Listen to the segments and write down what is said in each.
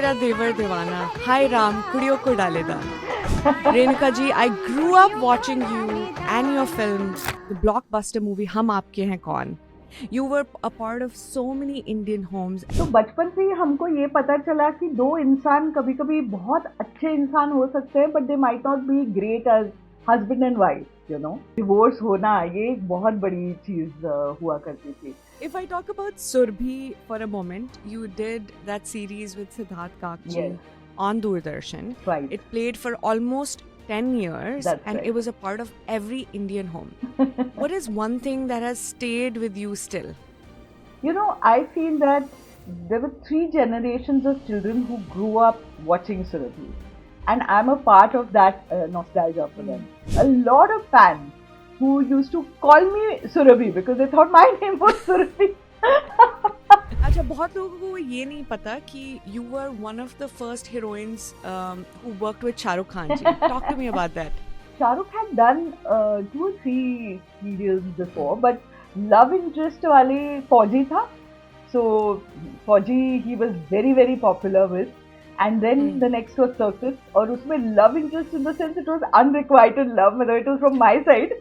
तेरा देवर दीवाना, हाय राम कुड़ियों को डाले दाना। Renuka ji, I grew up watching you and your film, the blockbuster movie हम आपके हैं कौन. You were a part of so many Indian homes. तो बचपन से ही हमको ये पता चला कि दो इंसान कभी कभी बहुत अच्छे इंसान हो सकते हैं, but they might not be great as husband and wife, you know. Divorce होना ये एक बहुत बड़ी चीज हुआ करती थी. If I talk about Surbhi for a moment, you did that series with Siddharth Kakji Yes. on Doordarshan. Right. It played for almost 10 years That's and right. it was a part of every Indian home. What is one thing that has stayed with you still? You know, I feel that there were 3 generations of children who grew up watching Surabhi. And I'm a part of that nostalgia for them. A lot of fans who used to call me Surabhi because they thought my name was Surabhi. अच्छा, बहुत लोगों को ये नहीं पता कि you were one of the first heroines who worked with Shah Rukh Khan ji. Talk to me about that. Shah Rukh had done 2 or 3 serials before, but love interest वाले फौजी था. So फौजी he was very very popular with, and then the next was Circus. और उसमें love interest in the sense it was unrequited love, मतलब it was from my side.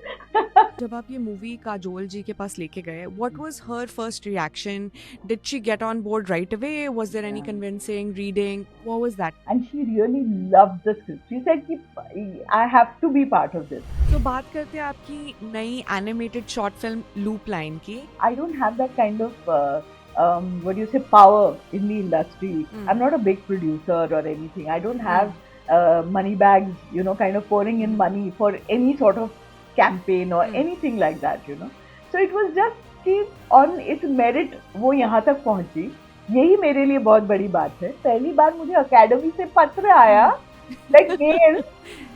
जब आप ये मूवी काजोल जी के पास लेके गए, what was her first reaction? Did she get on board right away? Was there any convincing, reading? What was that? And she really loved the script. She said कि I have to be part of this. तो बात करते हैं आपकी नई animated short film Loop Line की. I don't have that kind of what do you say, power in the industry. I'm not a big producer or anything. I don't have money bags, you know, kind of pouring in money for any sort of campaign or anything like that, you know. So it was just कि on its merit वो यहाँ तक पहुँची. यही मेरे लिए बहुत बड़ी बात है. पहली बार मुझे अकेडमी से पत्र आया, like mail.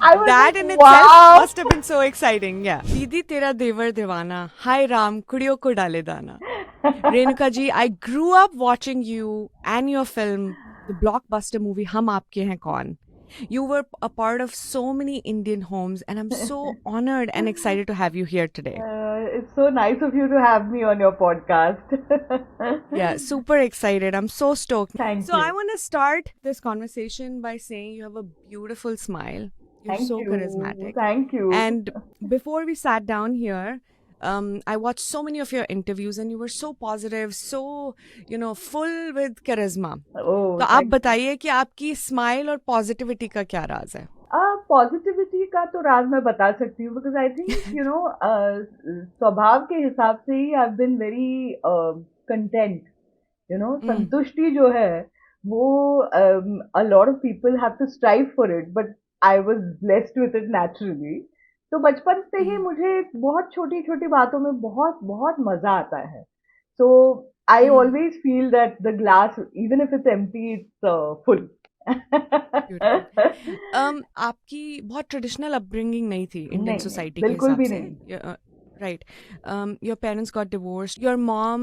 I was That like, in itself wow. must have been so exciting. Yeah. दीदी तेरा देवर दीवाना, हाय राम कुड़ियों को डाले दाना. Renuka ji, I grew up watching you and your film, the blockbuster movie हम आपके हैं कौन. You were a part of so many Indian homes and I'm so honored and excited to have you here today. It's so nice of you to have me on your podcast. Yeah, super excited. I'm so stoked. Thank So you. I want to start this conversation by saying you have a beautiful smile. You're Thank so you. charismatic. Thank you. And before we sat down here, I watched so many of your interviews and you were so positive, so, you know, full with charisma. Oh, तो आप बताइए कि आपकी smile और positivity का क्या राज है? Positivity का तो राज मैं बता सकती हूँ, because I think you know स्वभाव के हिसाब से ही I been very content, you know. संतुष्टि जो है वो a lot of people have to strive for it, but I was blessed with it naturally. तो बचपन से ही मुझे बहुत छोटी छोटी बातों में बहुत बहुत मजा आता है. So I always feel that the glass, even if it's empty, it's full. आपकी बहुत ट्रेडिशनल अपब्रिंगिंग नहीं थी इंडियन नहीं, सोसाइटी के बिल्कुल हिसाब भी से. नहीं. Right. Your parents got divorced. Your mom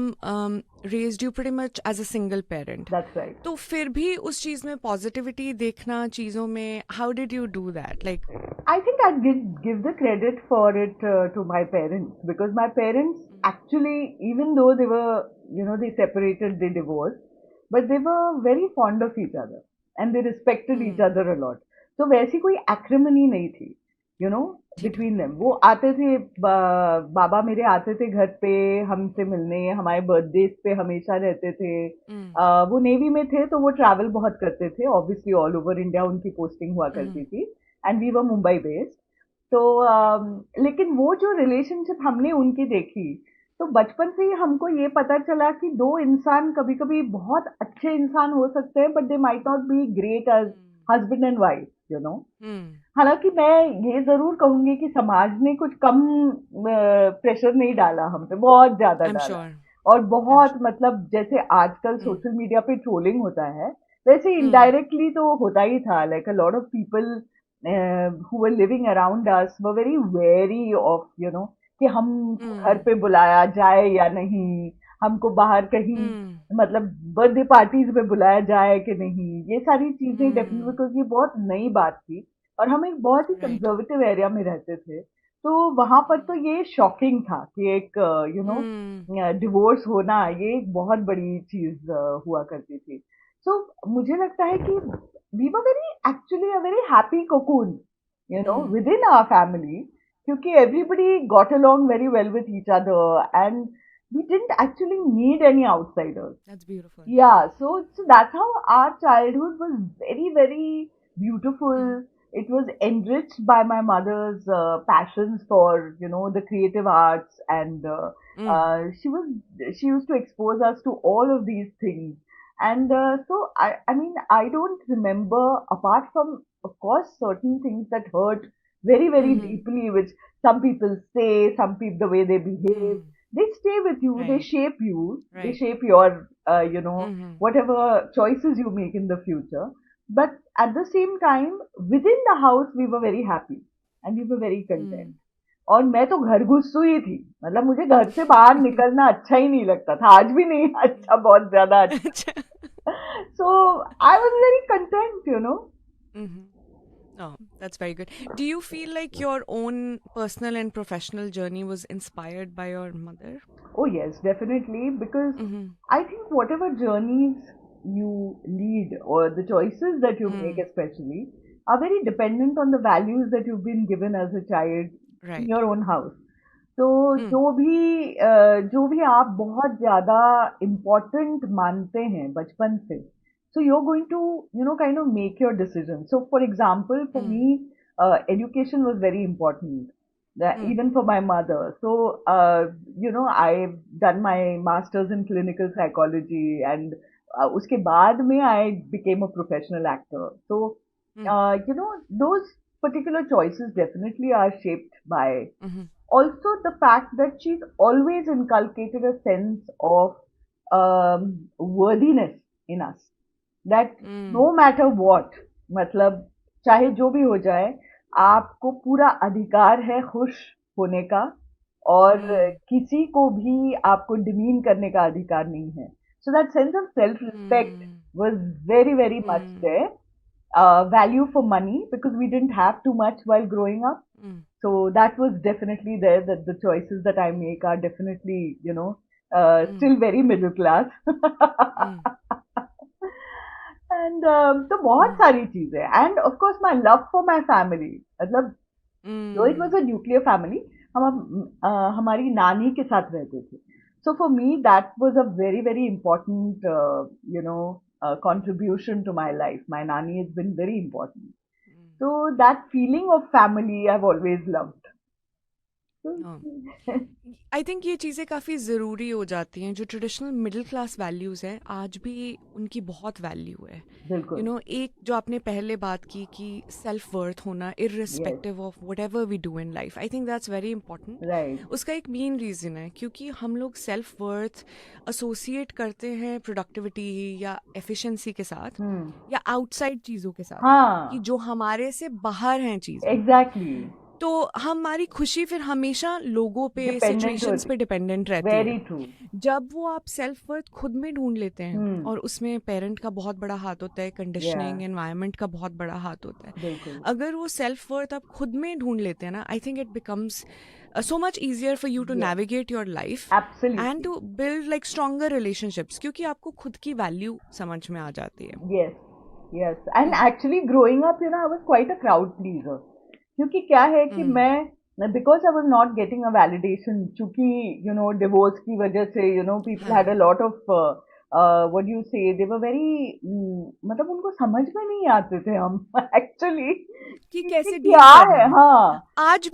raised you pretty much as a single parent. That's right. तो फिर भी उस चीज में पॉजिटिविटी देखना चीजों में, how did you do that? Like, I think I'd give the credit for it to my parents, because my parents actually, even though they were, you know, they separated, they divorced, but they were very fond of each other and they respected each other a lot. So वैसी कोई acrimony नहीं थी, you know, between them. वो आते थे, बाबा मेरे आते थे घर पे हमसे मिलने, हमारे बर्थडे पे हमेशा रहते थे. वो नेवी में थे तो वो ट्रैवल बहुत करते थे, ऑब्वियसली ऑल ओवर इंडिया उनकी पोस्टिंग हुआ करती थी, and we were Mumbai based. तो लेकिन वो जो रिलेशनशिप हमने उनकी देखी, तो बचपन से ही हमको ये पता चला कि दो इंसान कभी कभी बहुत अच्छे इंसान हो सकते हैं, but they might not be great as husband and wife, you know. हालांकि मैं ये जरूर कहूंगी कि समाज ने कुछ कम प्रेशर नहीं डाला हम पे, बहुत ज्यादा डाला. और बहुत मतलब जैसे आजकल सोशल मीडिया पे ट्रोलिंग होता है, वैसे इनडायरेक्टली तो होता ही था. Like a lot of people who were living around us were very wary of, you know, कि हम घर पे बुलाया जाए या नहीं, हमको बाहर कहीं मतलब बर्थडे पार्टीज में बुलाया जाए कि नहीं. ये सारी चीजें डेफिनेटली, बिकॉज ये बहुत नई बात थी और हम एक बहुत ही कंजर्वेटिव एरिया में रहते थे. तो वहां पर तो ये शॉकिंग था कि एक यू नो डिवोर्स होना ये एक बहुत बड़ी चीज हुआ करती थी. So मुझे लगता है कि we were very actually a very happy cocoon, you know, within our family, क्योंकि everybody got along very well with each other and we didn't actually need any outsiders. That's beautiful. Yeah, so that's how our childhood was very, very beautiful. It was enriched by my mother's passions for, you know, the creative arts, and she used to expose us to all of these things. And so I mean, I don't remember, apart from, of course, certain things that hurt very, very deeply, which some people say, some people, the way they behave, they stay with you, they Right. shape you, they Right. shape your, you know, Mm-hmm. whatever choices you make in the future. But at the same time, within the house, we were very happy and we were very content. और मैं तो घर घुस्सू ही थी, मतलब मुझे घर से बाहर निकलना अच्छा ही नहीं लगता था, आज भी नहीं अच्छा, बहुत ज्यादा अच्छा. So I was very content, you know. Mm-hmm. Oh, that's very good. Do you feel like your own personal and professional journey was inspired by your mother? Oh yes, definitely, because Mm-hmm. I think whatever journeys you lead or the choices that you make especially are very dependent on the values that you've been given as a child in Right. your own house. तो जो भी आप बहुत ज्यादा important मानते हैं बचपन से, so you're going to, you know, kind of make your decision. So for example, for me, education was very important, even for my mother. So you know, I've done my masters in clinical psychology, and उसके बाद में I became a professional actor. So you know, those particular choices definitely are shaped by also the fact that she's always inculcated a sense of worthiness in us. That no matter what, मतलब चाहे जो भी हो जाए, आपको पूरा अधिकार है खुश होने का, और किसी को भी आपको डिमीन करने का अधिकार नहीं है. So that sense of self-respect was very, very much there. Value for money, because we didn't have too much while growing up. So that was definitely there, that the choices that I make are definitely, you know, still very middle class. And तो बहुत सारी चीजें, and of course my love for my family, मतलब though it was a nuclear family, हमारी नानी के साथ रहते थे. So for me that was a very, very important, you know, contribution to my life. My nani has been very important. So that feeling of family I've always loved. I think ये चीज़ें काफ़ी ज़रूरी हो जाती हैं. जो traditional middle class values हैं आज भी उनकी बहुत वैल्यू है. बिल्कुल. यू नो, एक जो आपने पहले बात की कि सेल्फ वर्थ होना irrespective of what we do in life, I think that's very important. Right. उसका एक मेन रीज़न है क्योंकि हम लोग सेल्फ वर्थ एसोसिएट करते हैं प्रोडक्टिविटी या एफिशिएंसी के साथ या आउटसाइड चीज़ों के साथ, हाँ. कि जो हमारे से बाहर हैं चीज़ें. Exactly. तो हमारी खुशी फिर हमेशा लोगों पे, Dependent सिचुएशंस होती. पे डिपेंडेंट रहती Very है. true. जब वो आप सेल्फ वर्थ खुद में ढूंढ लेते हैं, और उसमें पेरेंट का बहुत बड़ा हाथ होता है, कंडीशनिंग, एनवायरनमेंट का बहुत बड़ा हाथ होता है. बिल्कुल. अगर वो सेल्फ वर्थ आप खुद में ढूंढ लेते हैं ना, I think it becomes so much easier for you to navigate your life Absolutely. and to build like stronger relationships, क्योंकि आपको खुद की वैल्यू समझ में आ जाती है. Yes. Yes. And actually growing up, you know, I was quite a crowd pleaser. क्योंकि क्या है कि मैं, because I was not getting a validation, चूंकि, you know, divorce की वजह से, you know, people had a lot of, what do you say, they were very, मतलब उनको समझ में नहीं आते थे हम actually कि कैसे क्या है. हाँ. आज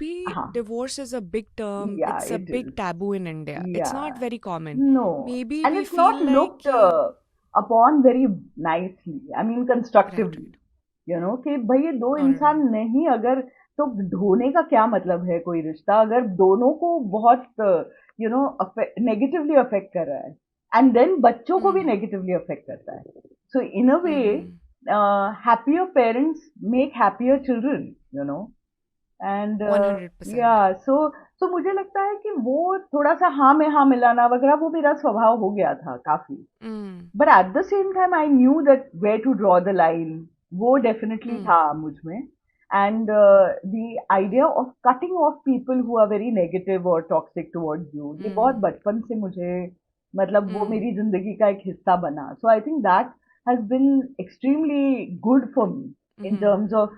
भी divorce is a big term. Yeah, It's a it big is. taboo in India. It's Yeah. not very common. No. Maybe And we it's feel not like looked upon very nicely. I mean, constructively. right. You know, कि भाई ये दो इंसान नहीं, अगर तो ढोने का क्या मतलब है कोई रिश्ता, अगर दोनों को बहुत, यू नो, नेगेटिवली अफेक्ट कर रहा है, एंड देन बच्चों को भी नेगेटिवली अफेक्ट करता है. सो इन अ वे, happier parents make happier children, you know. And 100%. yeah, so मुझे लगता है कि वो थोड़ा सा हाँ में हाँ मिलाना वगैरह वो मेरा स्वभाव हो गया था काफी. But at the same time I knew that where to draw the line. वो definitely था मुझ में. And the idea of cutting off people who are very negative or toxic towards you, ये बहुत बचपन से मुझे मतलब वो मेरी जिंदगी का एक हिस्सा बना. So I think that has been extremely good for me in terms of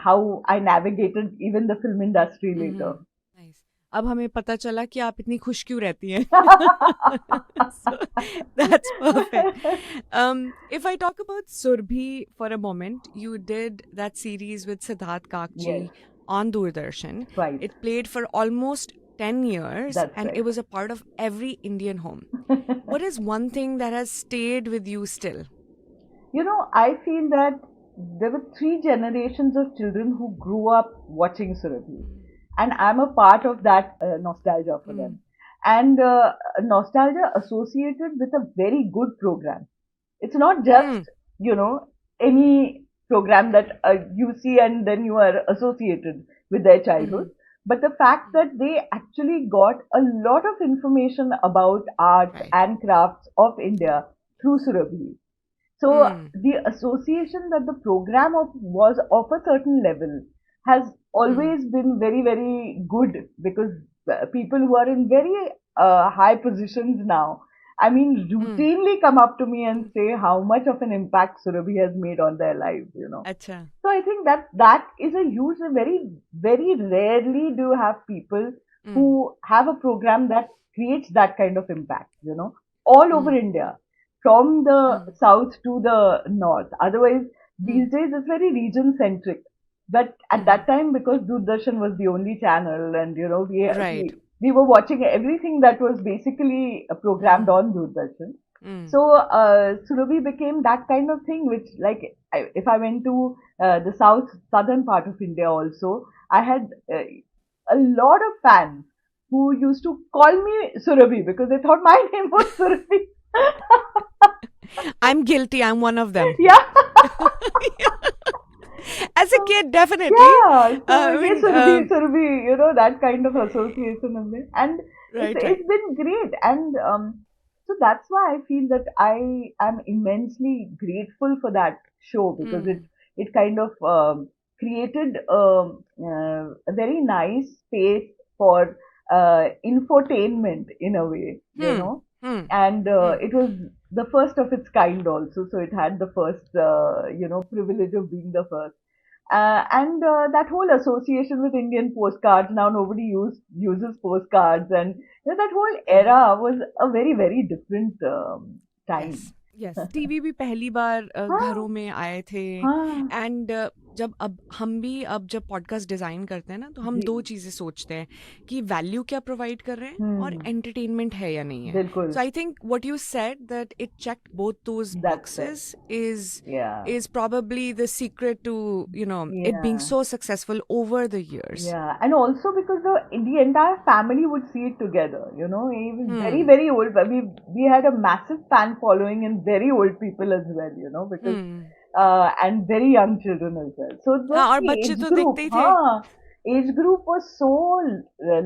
how I navigated even the film industry later. Nice अब हमें पता चला कि आप इतनी खुश क्यों रहती हैं so that's perfect if I talk about Surbhi for a moment you did that series with Siddharth Kakji Yes, on Doordarshan right. it played for almost 10 years That's and right. it was a part of every Indian home what is one thing that has stayed with you still You know, I feel that there were three generations of children who grew up watching Surabhi, and I'm a part of that nostalgia for them. And nostalgia associated with a very good program. It's not mm. just, you know, any program that you see and then you are associated with their childhood, but the fact that they actually got a lot of information about art right and crafts of India through Surabhi. So the association that the program was of a certain level has always been very, very good because people who are in very high positions now, I mean, routinely come up to me and say how much of an impact Surabhi has made on their lives, you know. अच्छा So I think that is a huge, very, very rarely do you have people who have a program that creates that kind of impact, you know, all over India, from the south to the north. Otherwise, these days it's very region centric. But at that time, because Doordarshan was the only channel, and you know, right we were watching everything that was basically programmed on Doordarshan. So Surabhi became that kind of thing, which like if I went to the southern part of India also, I had a lot of fans who used to call me Surabhi because they thought my name was Surabhi. I'm guilty I'm one of them Yeah. as a kid definitely Yeah, so I ये mean Surabhi, Surabhi, you know, that kind of association हमने, and right right it's been great, and so that's why I feel that I am immensely grateful for that show because it kind of created a very nice space for infotainment in a way, you hmm know, hmm and hmm it was the first of its kind also, so it had the first, you know, privilege of being the first. And that whole association with Indian postcards, now nobody uses postcards, and you know, that whole uh-huh. era was a very, very different yes time. Yes TV भी पहली बार हाँ, घरों में आए थे हाँ, and जब अब हम भी अब जब पॉडकास्ट डिज़ाइन करते हैं ना तो हम जी, दो चीज़ें सोचते हैं कि वैल्यू क्या प्रोवाइड कर रहे हैं और हम्म, एंटरटेनमेंट है या नहीं है बिल्कुल, so I think what you said that it checked both those that's right. boxes Yeah, is probably the secret to you know it being yeah. so successful over the years Yeah, and also because the entire family would see it together. You know, even very hmm very old. But we had a massive fan following in very old people as well. You know, because hmm and very young children as well. So हाँ और the बच्चे age तो group, देखते ही थे age group was so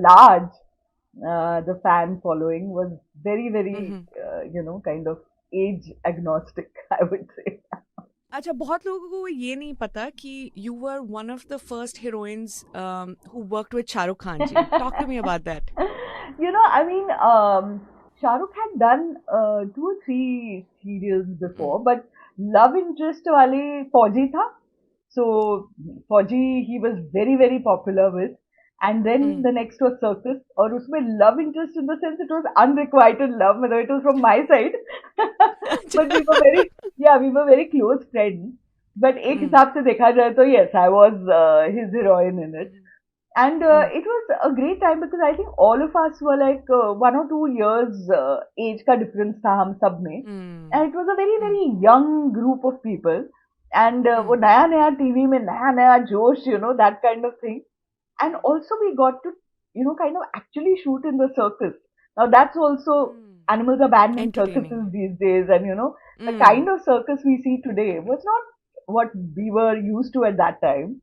large. The fan following was very very hmm you know, kind of age agnostic, I would say. अच्छा बहुत लोगों को ये नहीं पता कि you were one of the first heroines who worked with Shahrukh Khan ji talk to me about that You know, I mean, Shah Rukh had done 2 or 3 serials before, but love interest wale Fauji tha. So Fauji he was very very popular with, and then the next was Circus. और उसमें love interest in the sense it was unrequited love, मतलब it was from my side, but we were very, yeah, we were very close friends. But एक हिसाब से देखा जाए तो yes, I was his heroine in it. And it was a great time because I think all of us were like 1 or 2 years age का difference था हम सब में, and it was a very very young group of people, and वो नया नया TV में नया नया जोश, you know, that kind of thing. And also we got to, you know, kind of actually shoot in the circus. Now that's also, animals are banned in entertaining circuses these days, and you know, the kind of circus we see today was not what we were used to at that time.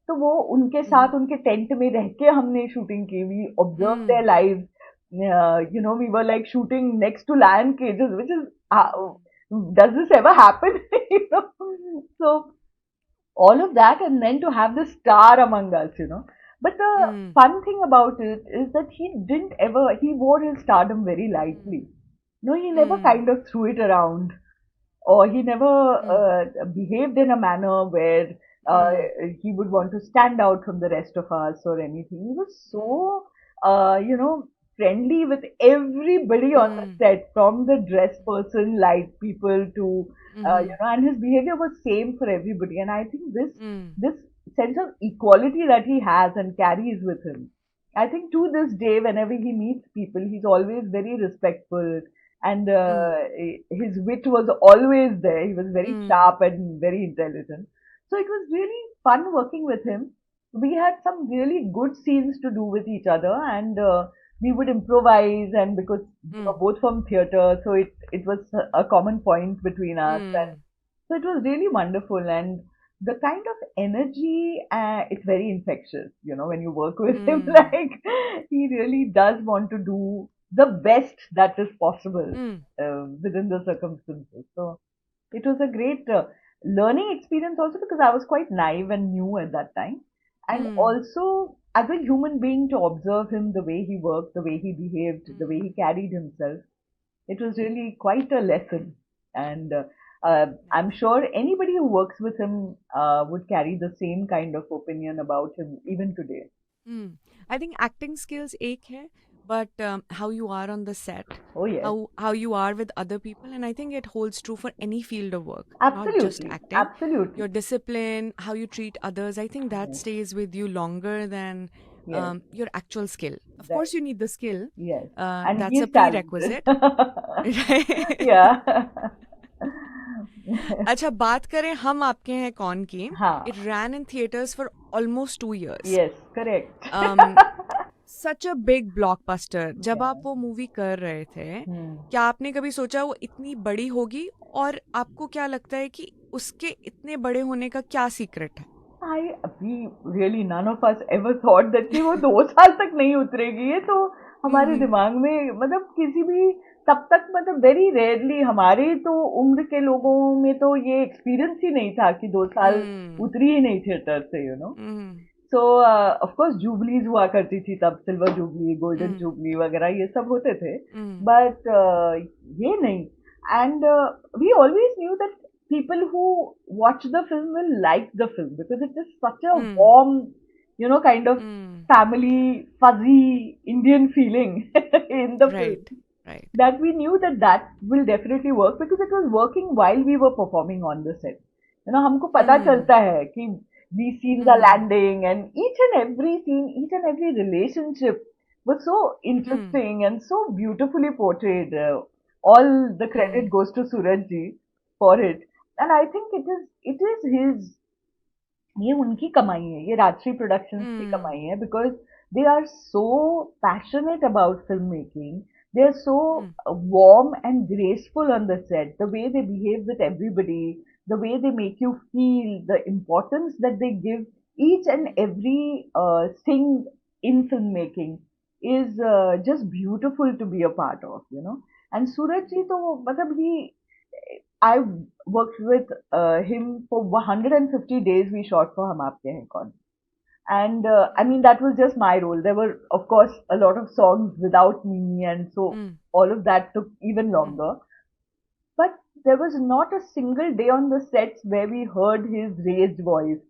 तो वो उनके साथ उनके tent में रह के हमने shooting की. We observe their lives, you know, we were like shooting next to lion cages, which is does this ever happen? You know, so all of that, and then to have the star among us, you know. But the fun thing about it is that he didn't ever, he wore his stardom very lightly. No, he never Mm. kind of threw it around, or he never Mm. behaved in a manner where uh, Mm. he would want to stand out from the rest of us or anything. He was Mm. so, friendly with everybody on the Mm. set, from the dress person, light people to, Mhm. and his behavior was same for everybody. And I think Mm. this sense of equality that he has and carries with him, I think to this day, whenever he meets people, he's always very respectful, and Mm. his wit was always there. He was very Mm. sharp and very intelligent. So it was really fun working with him. We had some really good scenes to do with each other, and we would improvise. And because we were Mm. both from theatre, so it was a common point between us. And Mm. so it was really wonderful. And the kind of energy, it's very infectious, when you work with him. Mm. Like, he really does want to do the best that is possible Mm. within the circumstances. So it was a great learning experience also, because I was quite naive and new at that time. And Mm. also, as a human being, to observe him, the way he worked, the way he behaved, the way Mm. he carried himself, it was really quite a lesson. And I'm Nice. sure anybody who works with him would carry the same kind of opinion about him even today. Mm. I think acting skills एक है, but how you are on the set, Oh, yes. how you are with other people, and I think it holds true for any field of work, not just Absolutely. acting. Absolutely. Your discipline, how you treat others, I think that Yes. stays with you longer than Yes. your actual skill. Of Right. course, you need the skill. Yes. And he That's a is talented. prerequisite. Right? Yeah. अच्छा बात करें हम आपके हैं कौन की. It हाँ. ran in theaters for almost 2 years. Yes, correct. Um, Such a big blockbuster. जब आप Yeah. वो मूवी कर रहे थे, Hmm. क्या आपने कभी सोचा वो इतनी बड़ी होगी, और आपको क्या लगता है कि उसके इतने बड़े होने का क्या सीक्रेट है? We really, none of us ever thought that कि वो 2 साल तक नहीं उतरेगी. ये तो हमारे हम्म. दिमाग में, मतलब किसी भी, तब तक, मतलब वेरी रेयरली हमारे तो उम्र के लोगों में तो ये एक्सपीरियंस ही नहीं था कि 2 साल हम्म. उतरी ही नहीं थिएटर से. हम्म. सो ऑफ कोर्स जुबलीज हुआ करती थी तब, silver jubilee, golden hmm. Jubilee वगैरह ये सब होते थे. हम्म. बट ये नहीं. And we always knew that people who watch the film will like the film, because it is such a hmm. warm, kind of hmm. family, fuzzy Indian feeling in the film, right. Right. that we knew that will definitely work, because it was working while we were performing on the set. हमको पता हम्म. चलता है कि these scenes are hmm. landing, and each and every scene, each and every relationship was so hmm. interesting and so beautifully portrayed. All the credit hmm. goes to Suraj ji for it. And I think it is his, ये उनकी कमाई है, ये Rajshree productions की hmm. कमाई है, because they are so passionate about film making. They are so hmm. warm and graceful on the set. The way they behave with everybody, the way they make you feel, the importance that they give each and every thing in filmmaking is just beautiful to be a part of. And Suraj ji, to, matlab, I worked with him for 150 days. We shot for Hum Aapke Hain Kaun. And I mean, that was just my role. There were, of course, a lot of songs without me, and so hmm. all of that took even hmm. longer. But there was not a single day on the sets where we heard his raised voice.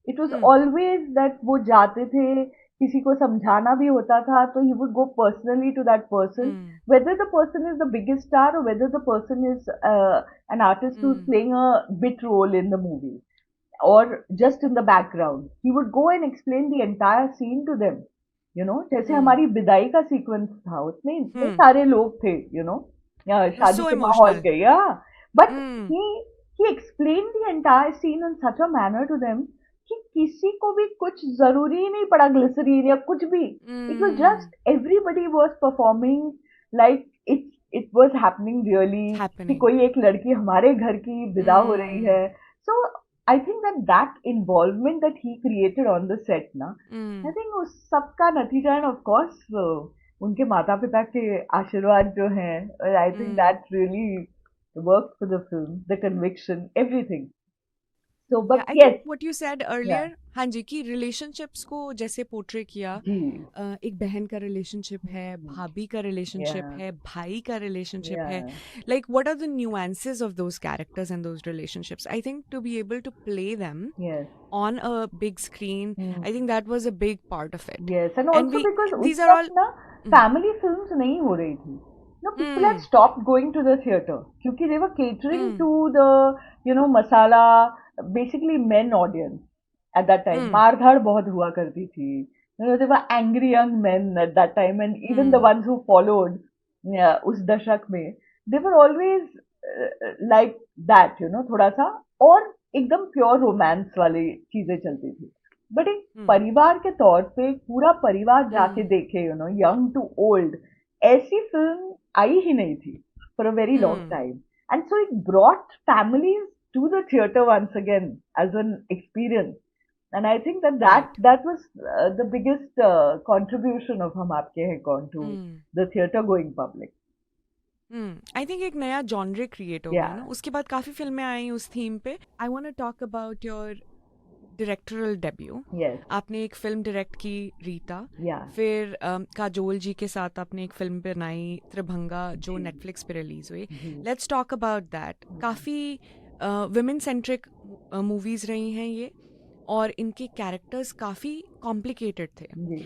It was hmm. always that वो जाते थे, किसी को समझाना भी होता था, तो he would go personally to that person, hmm. whether the person is the biggest star or whether the person is an artist who's hmm. playing a bit role in the movie or just in the background. He would go and explain the entire scene to them. जैसे हम्म. हमारी विदाई का sequence था, उसमें इतने हम्म. सारे लोग थे, It was शादी so के माहौल emotional. के, या but hmm. he explained the entire scene in such a manner to them कि किसी को भी कुछ जरूरी ही नहीं पड़ा ग्लिसरीन या कुछ भी. It was hmm. just everybody was performing like it was happening really, कि Happening. कोई एक लड़की हमारे घर की विदा हो रही हम्म. है. So I think that involvement that he created on the set, na, I hmm. think उस सब का नतीजा है, of course उनके माता पिता के आशीर्वाद जो हैं, I think hmm. that really worked for the film, the conviction, everything. So, Yeah, but I yes, think what you said yeah, earlier, हाँ जी, कि relationships को जैसे पोर्ट्रे किया, जी, एक बहन का रिलेशनशिप है, hmm, भाभी का रिलेशनशिप yeah, है, भाई का रिलेशनशिप है, yeah, like what are the nuances of those characters and those relationships? I think to be able to play them yes. on a big screen, Hmm. I think that was a big part of it. Yes, and And also we, because उस these are all, वक्त ना mm, family films नहीं हो रही थी. No, people had mm, stopped going to the theater क्योंकि they were catering mm, to the masala, basically men audience at that time. mm, मार-धाड़ बहुत हुआ करती थी. There were angry young men at that time, and even the mm, ones who followed उस दशक में, they were always like that, थोड़ा सा और एकदम प्योर रोमांस वाली चीजें चलती थी. बट एक mm, परिवार के तौर पे पूरा परिवार जाके mm, देखे, यंग टू ओल्ड, ऐसी फिल्म आई ही नहीं थी for a very long mm, time. And so it brought families to the theatre once again as an experience. And I think that right. that was the biggest contribution of Hum Aapke Hain Kaun to Mm. the theater going public. I think एक नया genre create हो गया Yeah. ना, उसके बाद काफ़ी फिल्में आई उस थीम पे. I want to talk about your directorial debut. Yes. आपने एक फिल्म डायरेक्ट की, रीता. Yeah. फिर काजोल जी के साथ आपने एक फिल्म बनाई, त्रिभंगा, जो जी. नेटफ्लिक्स पे रिलीज हुई. जी. Let's talk about that. काफ़ी विमेन सेंट्रिक मूवीज़ रही हैं ये, और इनके कैरेक्टर्स काफ़ी कॉम्प्लिकेटेड थे. जी.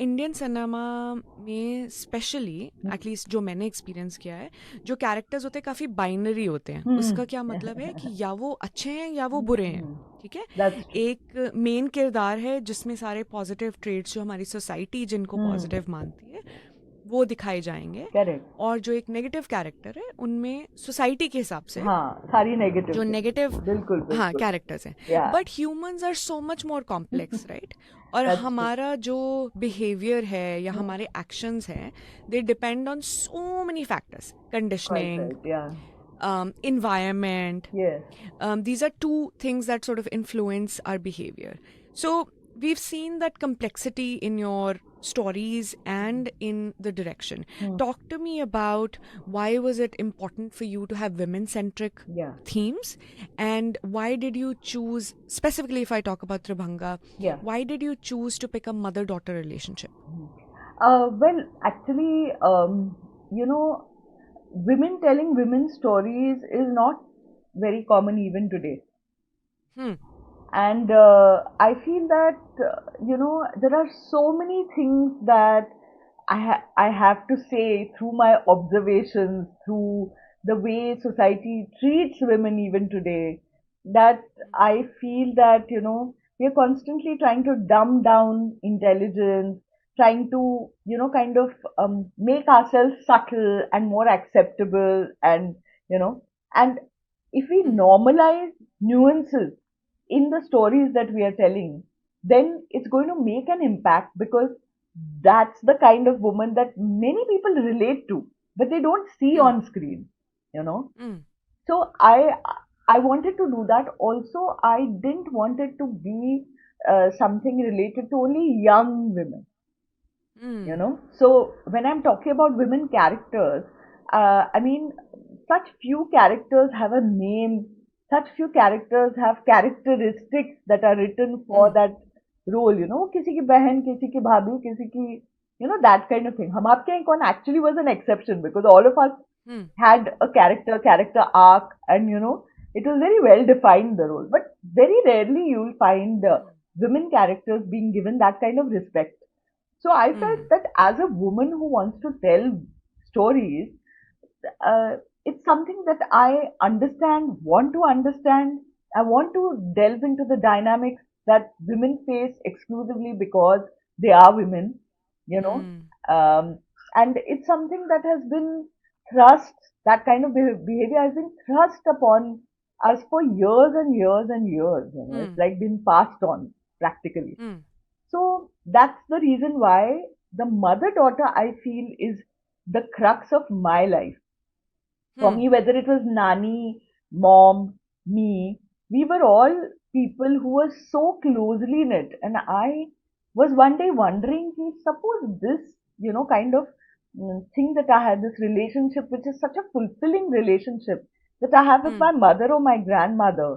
इंडियन सिनेमा में स्पेशली, एटलीस्ट जो मैंने एक्सपीरियंस किया है, जो कैरेक्टर्स होते हैं काफ़ी बाइनरी होते हैं. उसका क्या मतलब है कि या वो अच्छे हैं या वो बुरे हैं. ठीक है. That's true. एक मेन किरदार है जिसमें सारे पॉजिटिव ट्रेड्स जो हमारी सोसाइटी जिनको पॉजिटिव मानती है वो दिखाए जाएंगे, Correct. और जो एक नेगेटिव कैरेक्टर है उनमें सोसाइटी के हिसाब से हाँ, सारी नेगेटिव जो नेगेटिव, बिल्कुल हाँ, बिल्कुल. कैरेक्टर्स हैं. Yeah. But humans are so much more complex, right? और That's true. हमारा जो बिहेवियर है या हमारे एक्शंस हैं, they depend on so many factors. Quite conditioning, right. Yeah. environment. Yes. These are two things that sort of influence our behavior. So we've seen that complexity in your stories and in the direction. Talk to me about why was it important for you to have women-centric Yeah. themes, and why did you choose, specifically if I talk about Tribhanga, Yeah. why did you choose to pick a mother-daughter relationship? Well, actually, women telling women's stories is not very common even today. Hmm. And I feel that, there are so many things that I have to say through my observations, through the way society treats women even today, that I feel that, we are constantly trying to dumb down intelligence, trying to, kind of make ourselves subtle and more acceptable, and, and if we normalize nuances in the stories that we are telling, then it's going to make an impact, because that's the kind of woman that many people relate to, but they don't see Hmm. on screen, you know. Hmm. So I wanted to do that. Also, I didn't want it to be something related to only young women. Hmm. So when I'm talking about women characters, I mean, such few characters have a name, such few characters have characteristics that are written for Hmm. that role, किसी की बहन, किसी की भाभी, किसी की, that kind of thing. हम आपके हैं कौन actually was an exception, because all of us Hmm. had a character arc, and it was very well defined, the role. But very rarely you'll find women characters being given that kind of respect. So I felt Hmm. that as a woman who wants to tell stories, it's something that I understand, want to understand. I want to delve into the dynamics that women face exclusively because they are women, you know. Hmm. Um, and it's something that has been thrust, that kind of behavior has been thrust upon us for years and years and years. It's Hmm. like been passed on practically. Hmm. So that's the reason why the mother daughter, I feel, is the crux of my life. For Hmm. me, whether it was Nani, mom, me, we were all people who were so closely knit. And I was one day wondering, suppose this, kind of thing that I had, this relationship, which is such a fulfilling relationship that I have with Hmm. my mother or my grandmother.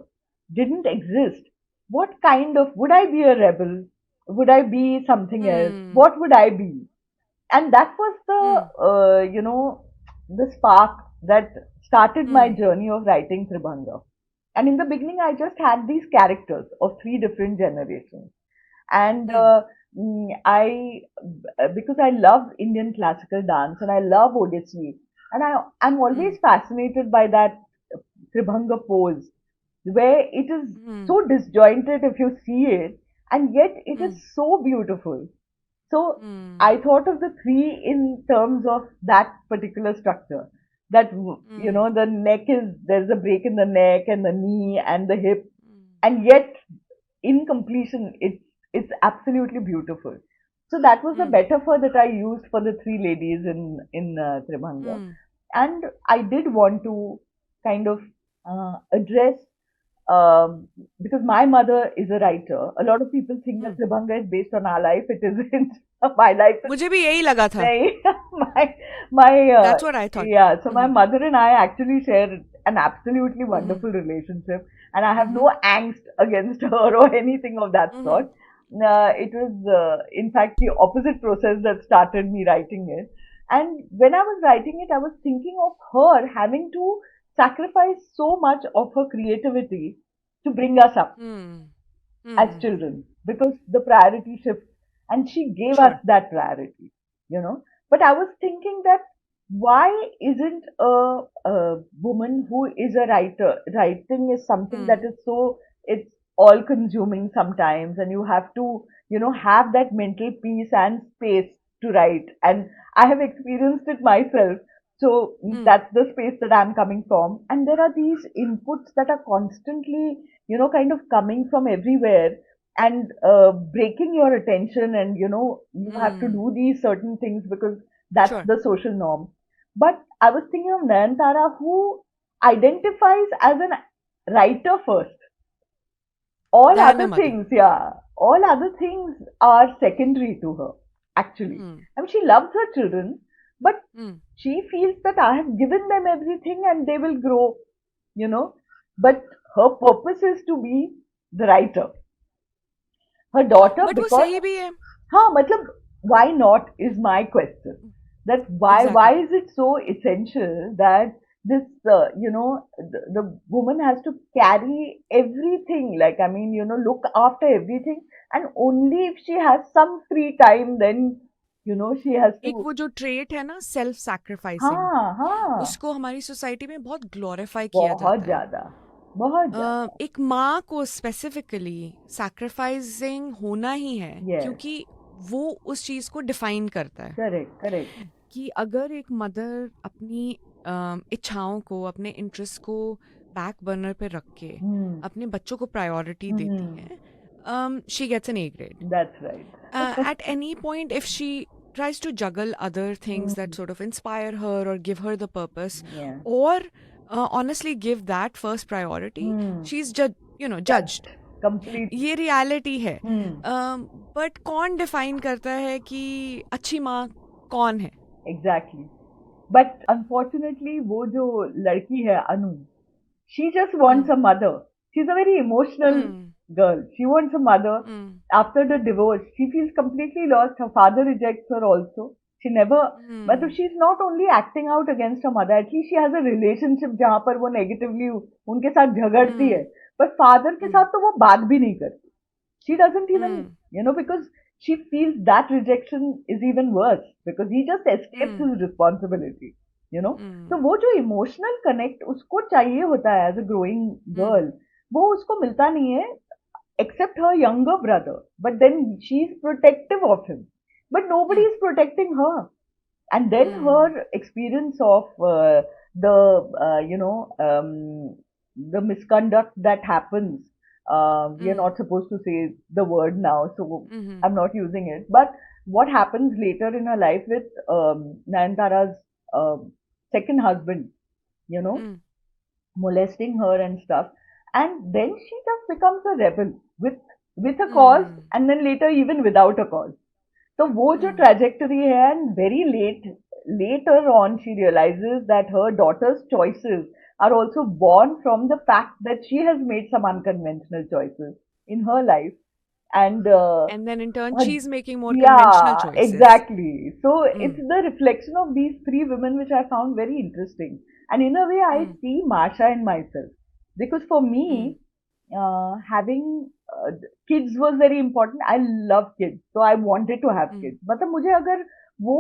didn't exist, what kind of, would I be a rebel? Would I be something else? Hmm. What would I be? And that was Hmm. the spark that started my Hmm. journey of writing Tribhanga. And in the beginning, I just had these characters of three different generations. And Hmm. I, because I love Indian classical dance and I love Odissi, and I'm Hmm. always fascinated by that Tribhanga pose, where it is Hmm. so disjointed if you see it, and yet it Hmm. is so beautiful. So Hmm. I thought of the three in terms of that particular structure. That Hmm. the neck is, there's a break in the neck and the knee and the hip, Hmm. and yet in completion it's absolutely beautiful. So that was the Hmm. metaphor that I used for the three ladies in Tribhanga, Hmm. and I did want to kind of address, because my mother is a writer. A lot of people think Hmm. that Tribhanga is based on our life. It isn't. My life is मुझे भी यही लगा था. nahi. my my That's what I thought. yeah. So my Hmm. mother and I actually share an absolutely Hmm. wonderful relationship, and I have Hmm. no angst against her or anything of that Hmm. sort. It was, in fact, the opposite process that started me writing it. And when I was writing it, I was thinking of her having to sacrifice so much of her creativity to bring us up Hmm. as Hmm. children, because the priority shifts, and she gave us Sure. that priority, you know. But I was thinking that why isn't a woman who is a writer, writing is something that Hmm. is so, it's all consuming sometimes, and you have to, have that mental peace and space to write. And I have experienced it myself. So Hmm. that's the space that I'm coming from. And there are these inputs that are constantly, kind of coming from everywhere, and breaking your attention, and you have to Hmm. do these certain things because that's Sure. the social norm. But I was thinking of Nayantara, who identifies as an writer first. All Diana other Madhu. things, yeah, all other things are secondary to her, actually. Hmm. I mean, she loves her children, but Hmm. she feels that I have given them everything and they will grow, you know. But her purpose is to be the writer. Her daughter, But वो because, सही भी है. हाँ, matlab, why not is my question. That why Exactly. is it so essential that this, the woman has to carry everything, like, I mean, look after everything, and only if she has some free time, then, she has एक to, वो जो trait है ना self sacrificing हाँ, हाँ, उसको हमारी society में बहुत ग्लोरीफाई किया बहुत जाता है. ज्यादा, बहुत ज्यादा, एक माँ को स्पेसिफिकली सैक्रिफाइसिंग होना ही है yes, क्योंकि वो उस चीज़ को डिफाइन करता है correct, correct, कि अगर एक मदर अपनी इच्छाओं को अपने इंटरेस्ट को बैक बर्नर पे रख के hmm, अपने बच्चों को प्रायोरिटी देती hmm, है she gets an A grade that's right, at any point if she tries to juggle other things that hmm, sort of inspire her or give her the purpose yeah, or honestly give that first priority hmm, she's judged. judged, completely, ये reality है. hmm. But कौन define करता है कि अच्छी माँ कौन है. Exactly. But unfortunately, वो जो लड़की है अनु, she just wants hmm. a mother. She's a very emotional hmm. girl. She wants a mother. Hmm. After the divorce, she feels completely lost. Her father rejects her also. She never, but hmm. she's not only acting out against her mother, at least she has a relationship जहाँ पर वो negatively उनके साथ झगड़ती है. हम्म. But father के हम्म. साथ तो वो बात भी नहीं करती. She doesn't even, hmm. because she feels that rejection is even worse because he just escapes hmm. his responsibility, you know. तो हम्म. वो जो इमोशनल कनेक्ट उसको चाहिए होता है as a growing hmm. Girl, वो उसको मिलता नहीं है except her younger brother. But then she's protective of him. But nobody hmm. is protecting her. And then hmm. her experience of the, the misconduct that happens. We are hmm. not supposed to say the word now, so hmm. I'm not using it. But what happens later in her life with Nayantara's second husband, you know, hmm. molesting her and stuff, and then she just becomes a rebel with a cause, hmm. and then later even without a cause. तो वो जो हम्म. trajectory है, and very later on she realizes that her daughter's choices are also born from the fact that she has made some unconventional choices in her life. And And then in turn, her- she's making more conventional yeah, choices. exactly. So it's Mm. the reflection of these three women which I found very interesting. And in a way, I Mm. see Masha in myself. Because for Mm. me, having kids was very important. I love kids, so I wanted to have Mm. kids. मतलब मुझे अगर वो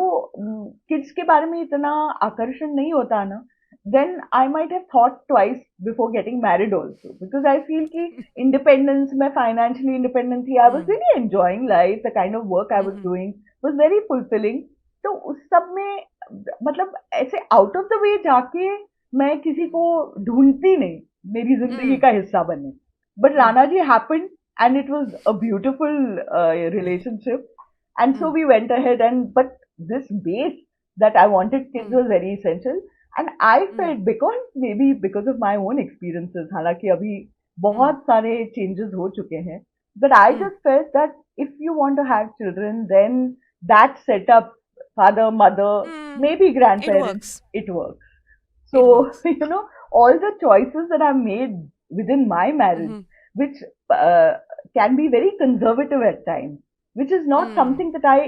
kids के बारे में इतना आकर्षण नहीं होता ना, then I might have thought twice before getting married also, because I feel कि independence, मैं financially independent थी. I was Mm. really enjoying life. The kind of work I was Mhm. doing was very fulfilling. तो उस सब में मतलब ऐसे out of the way जाके मैं किसी को ढूंढती नहीं मेरी जिंदगी Mm. का हिस्सा बने. But Mm. Rana ji happened, and it was a beautiful relationship. And so Mm. we went ahead, and but this base that I wanted kids Mm. was very essential. And I Mm. felt, because maybe because of my own experiences, हालांकि अभी Mm. बहुत सारे changes हो चुके हैं, but I Mm. just felt that if you want to have children, then that setup, father, mother, Mm. maybe It grandparents, works. it works. It So, works. all the choices that I've made within my marriage, Mhm. which uh, can be very conservative at times, which is not Mm. something that I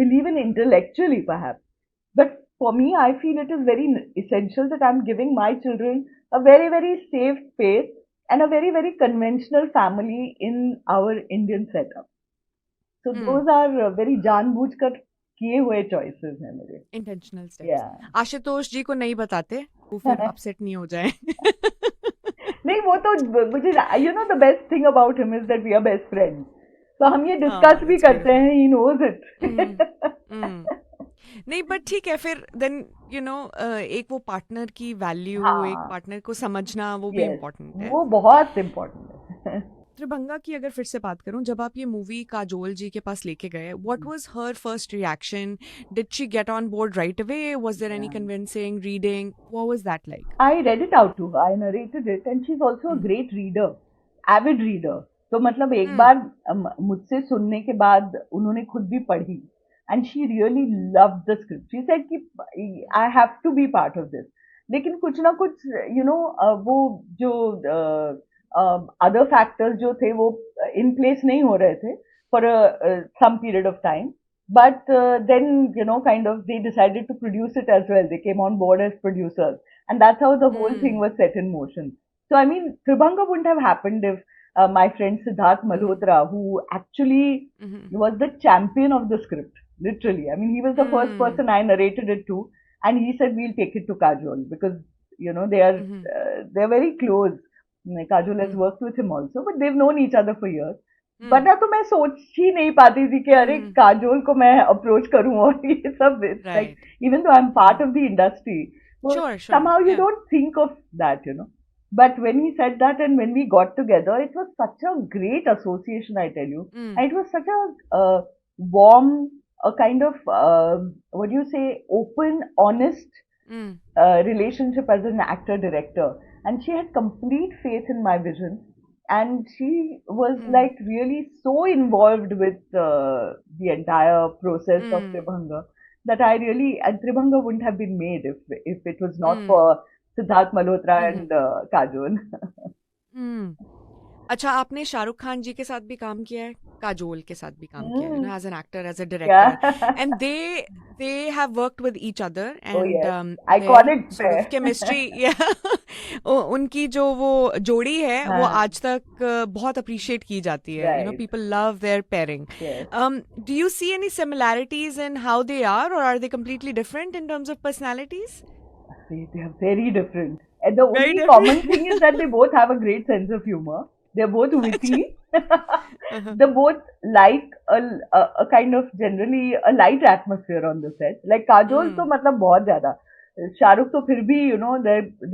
believe in intellectually, perhaps. But for me, I feel it is very essential that I'm giving my children a very, very safe space and a very, very conventional family in our Indian setup. So Mm. those are very जानबूझकर किए हुए choices हैं मेरे. Intentional steps. Yeah. Ashutosh जी को नहीं बताते, वो फिर अपसेट नहीं हो जाए. नहीं वो तो मुझे the best thing about him is that we are best friends. तो हम ये Oh, डिस्कस भी that's करते beautiful. हैं. He knows it. Mm. Mm. नहीं बट ठीक है फिर देन एक वो पार्टनर की वैल्यू एक हाँ, पार्टनर को समझना वो भी यस, इम्पोर्टेंट है. वो बहुत इम्पोर्टेंट है. त्रिभंगा की अगर फिर से बात करूं जब आप ये मूवी काजोल जी के पास लेके गए what was her first reaction did she get on board right away was there any convincing reading what was that like I read it out to her. I narrated it, and she's also a great reader, avid reader. तो मतलब एक बार मुझसे सुनने के बाद उन्होंने खुद भी पढ़ी, and she really loved the script. She said कि I have to be part of this. लेकिन कुछ ना कुछ वो जो other factors जो थे वो in place नहीं हो रहे थे for some period of time. But then, kind of, they decided to produce it as well. They came on board as producers. And that's how the whole thing was set in motion. So, I mean, Tribhanga wouldn't have happened if my friend Siddharth Malhotra, who actually was the champion of the script, literally. I mean, he was the first person I narrated it to. And he said, we'll take it to Kajol because, they're very close. Kajol has worked with him also, but they've known each other for years. वरना तो मैं सोच ही नहीं पाती थी कि अरे काजोल को मैं अप्रोच करूं और ये सब like even though I am part of the industry somehow you don't think of that but when he said that and when we got together it was such a great association I tell you and it was such a warm a kind of what do you say open honest relationship as an actor director and she had complete faith in my vision and she was like really so involved with the entire process of Tribhanga that I really and Tribhanga wouldn't have been made if it was not for Siddharth Malhotra and Kajol. अच्छा आपने शाहरुख खान जी के साथ भी काम किया है काजोल के साथ भी काम किया है as an actor as a director and they have worked with each other and iconic sort of chemistry उनकी जो वो जोड़ी है वो आज तक बहुत अप्रिशिएट की जाती है people love their pairing do you see any similarities in how they are or are they completely different in terms of personalities They are very different. And the only common thing is that they both have a great sense of humor. They're both witty. They both like a kind of generally a light atmosphere on the set. Like Kajol तो मतलब बहुत ज़्यादा. Shahrukh तो फिर भी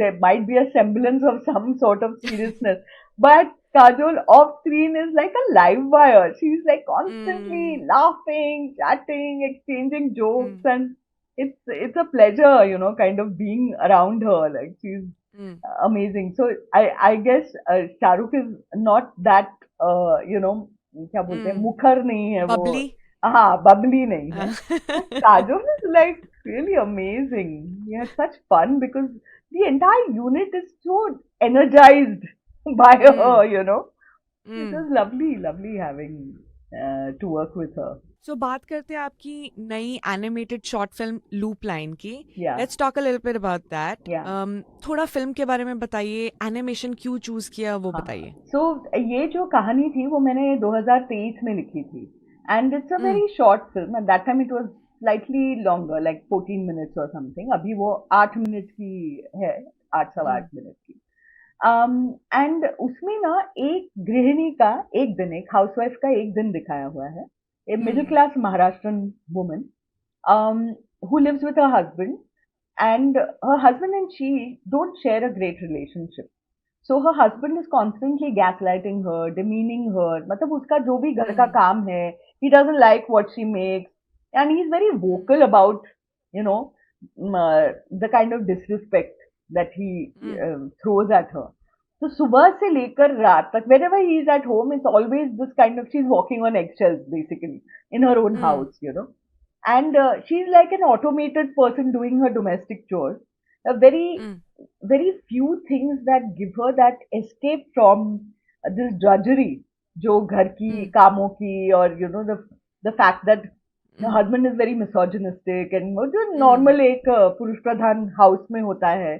there might be a semblance of some sort of seriousness. But Kajol off screen is like a live wire. She's like constantly laughing, chatting, exchanging jokes and it's a pleasure, kind of being around her. Like she's amazing. So I guess Shahrukh is not that क्या बोलते हैं मुखर नहीं है वो हाँ bubbly नहीं है. Kajol is like really amazing. We had such fun because the entire unit is so energized by her, you know. It Mm. was lovely, lovely having to work with her. सो बात करते हैं आपकी नई animated short film loop line की. Yeah, let's talk a little bit about that. yeah. थोड़ा film के बारे में बताइए, एनिमेशन क्यों चूज किया वो हाँ. बताइए. So ये जो कहानी थी वो मैंने 2023 में लिखी थी, and it's a Mm. very short film. At that time it was slightly longer, like 14 minutes or something. अभी वो 8 मिनट की है, 8 सवा 8 मिनट की. एंड उसमें ना एक गृहिणी का एक दिन, एक हाउसवाइफ का एक दिन दिखाया हुआ है. A middle class Maharashtrian woman who lives with her husband, and her husband and she don't share a great relationship. So her husband is constantly gaslighting her, demeaning her. मतलब उसका जो भी घर का काम है, he doesn't like what she makes, and he's very vocal about, you know, the kind of disrespect that he throws at her. So सुबह से लेकर रात तक, whenever he is at home, it's always this kind of, she's walking on eggshells basically in her own house, you know. And she's like an automated person doing her domestic chores. A very few things that give her that escape from this drudgery, जो घर की कामों की, और you know, the fact that the husband is very misogynistic, and वो जो normal एक पुरुष प्रधान house में होता है.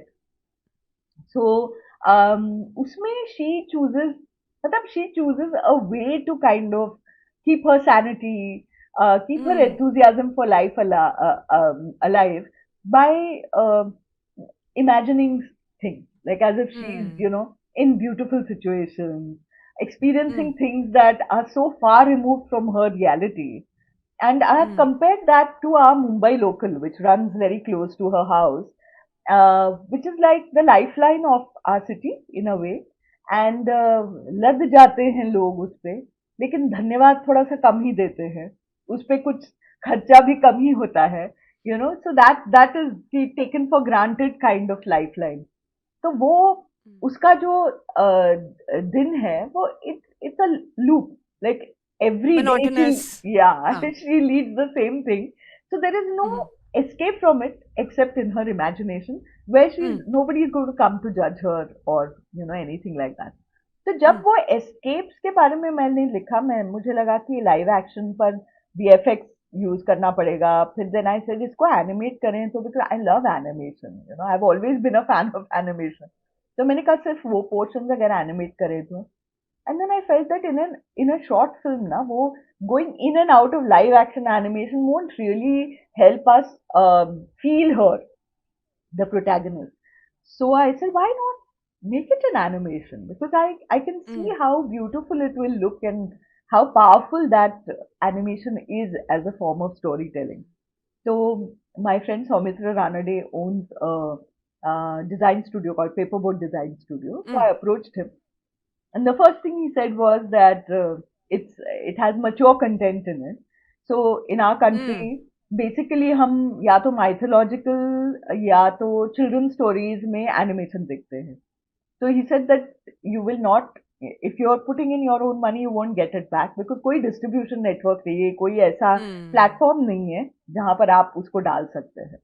So उसमें she chooses, मतलब she chooses a way to kind of keep her sanity, keep her enthusiasm for life alive by imagining things, like as if she's, you know, in beautiful situations, experiencing things that are so far removed from her reality. And I have compared that to our Mumbai local, which runs very close to her house, which is like the lifeline of our city in a way. And लद जाते हैं लोग उस पे, लेकिन धन्यवाद थोड़ा सा कम ही देते हैं, उस पे कुछ खर्चा भी कम ही होता है, you know. So that is the taken for granted kind of lifeline. तो वो उसका जो दिन है वो it's a loop, like every day Monotonous. yeah, she leads the same thing. So there is no escape from it except in her imagination, where nobody is going to come to judge her or, you know, anything like that. तो जब वो escapes के बारे में मैंने लिखा, मुझे लगा कि लाइव एक्शन पर VFX यूज करना पड़ेगा. फिर देन आई सेड इसको एनिमेट करें, तो because I love animation, you know, I have always been a fan of animation. तो मैंने कहा सिर्फ वो पोर्शन अगर एनिमेट करें तो. And then I felt that in a short film, na, wo going in and out of live action animation won't really help us feel her, the protagonist. So I said, why not make it an animation? Because I can see how beautiful it will look and how powerful that animation is as a form of storytelling. So my friend Soumitra Ranade owns a design studio called Paperboard Design Studio. So I approached him. And the first thing he said was that it has mature content in it. So in our country, basically हम या तो mythological या तो children stories में animation देखते हैं. So he said that you will not, if you are putting in your own money, you won't get it back, because कोई distribution network नहीं है, कोई ऐसा platform नहीं है जहाँ पर आप उसको डाल सकते हैं.